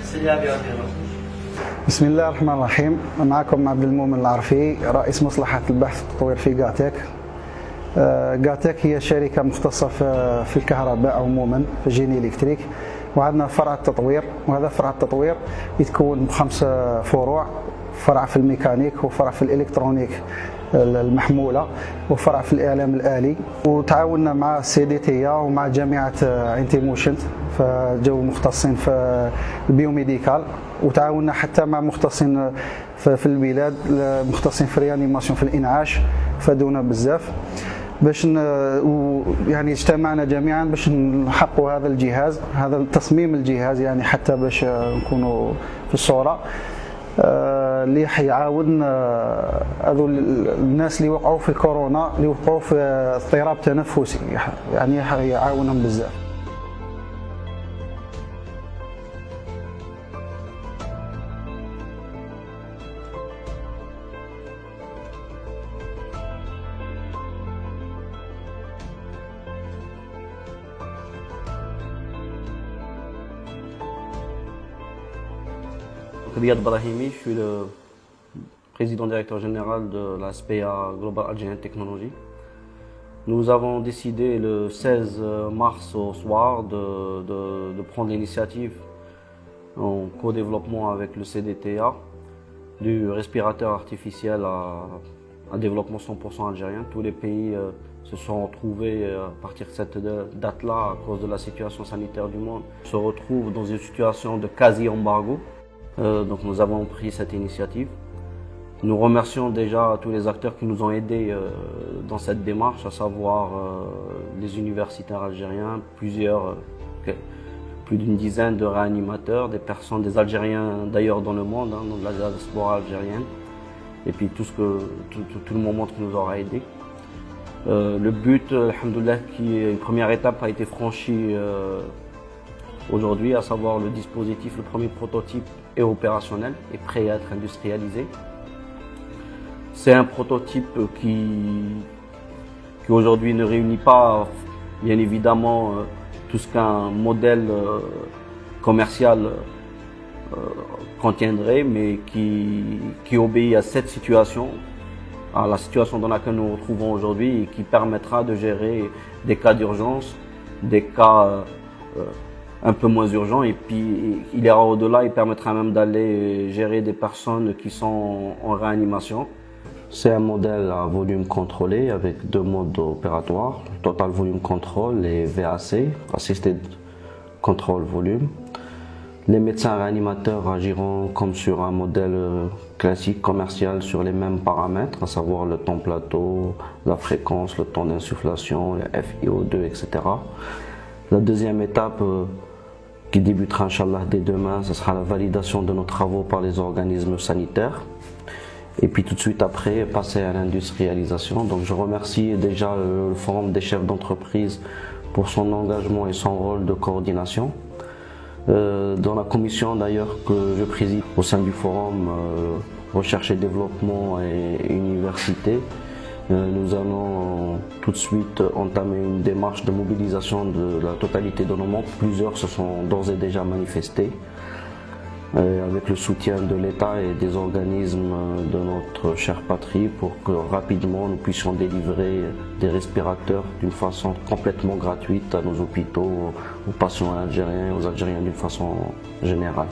بسم الله الرحمن الرحيم. معكم عبد المؤمن العرفي، رئيس مصلحة البحث والتطوير في جاتك. جاتك هي شركة مختصة في الكهرباء عموما، في جيني إلكتريك، وعندنا فرع التطوير، وهذا فرع التطوير يتكون بخمس فروع: فرع في الميكانيك، وفرع في الإلكترونيك المحمولة، وفرع في الإعلام الآلي. وتعاوننا مع CDT ومع جامعة عين تيموشنت، فجو مختصين في البيوميديكال، وتعاوننا حتى مع مختصين في البلاد، مختصين في الريانيماسيون، في الإنعاش، فادونا بزاف باش يعني اجتمعنا جميعا باش نحققوا هذا الجهاز، هذا تصميم الجهاز، يعني حتى باش نكونوا في الصورة اللي حيعاون هذو الناس اللي وقعوا في الكورونا، اللي وقعوا في اضطراب تنفسي، يعني حيعاونهم بزاف. Riyad Brahimi, je suis le président directeur général de la SPA Global Algerian Technology. Nous avons décidé le 16 mars au soir de prendre l'initiative en co-développement avec le CDTA du respirateur artificiel à développement 100% algérien. Tous les pays se sont retrouvés à partir de cette date-là, à cause de la situation sanitaire du monde, se retrouvent dans une situation de quasi-embargo. Donc nous avons pris cette initiative. Nous remercions déjà tous les acteurs qui nous ont aidés dans cette démarche, à savoir les universitaires algériens, plus d'une dizaine de réanimateurs, des personnes, des Algériens d'ailleurs dans le monde, dans la diaspora algérienne, et puis tout le moment qui nous aura aidés. Le but, alhamdoulilah, une première étape a été franchie aujourd'hui, à savoir le dispositif, le premier prototype est opérationnel et prêt à être industrialisé. C'est un prototype qui aujourd'hui ne réunit pas, bien évidemment, tout ce qu'un modèle commercial contiendrait, mais qui obéit à cette situation, à la situation dans laquelle nous nous retrouvons aujourd'hui, et qui permettra de gérer des cas d'urgence, des cas un peu moins urgent, et puis il ira au-delà, il permettra même d'aller gérer des personnes qui sont en réanimation. C'est un modèle à volume contrôlé avec deux modes opératoires, Total Volume Control et VAC, Assisted Control Volume. Les médecins réanimateurs agiront comme sur un modèle classique commercial sur les mêmes paramètres, à savoir le temps plateau, la fréquence, le temps d'insufflation, le FiO2, etc. La deuxième étape qui débutera Inch'Allah dès demain, ce sera la validation de nos travaux par les organismes sanitaires. Et puis tout de suite après, passer à l'industrialisation. Donc je remercie déjà le Forum des chefs d'entreprise pour son engagement et son rôle de coordination. Dans la commission d'ailleurs que je préside au sein du Forum Recherche et Développement et Université, nous allons tout de suite entamer une démarche de mobilisation de la totalité de nos membres. Plusieurs se sont d'ores et déjà manifestés avec le soutien de l'État et des organismes de notre chère patrie pour que rapidement nous puissions délivrer des respirateurs d'une façon complètement gratuite à nos hôpitaux, aux patients algériens et aux Algériens d'une façon générale.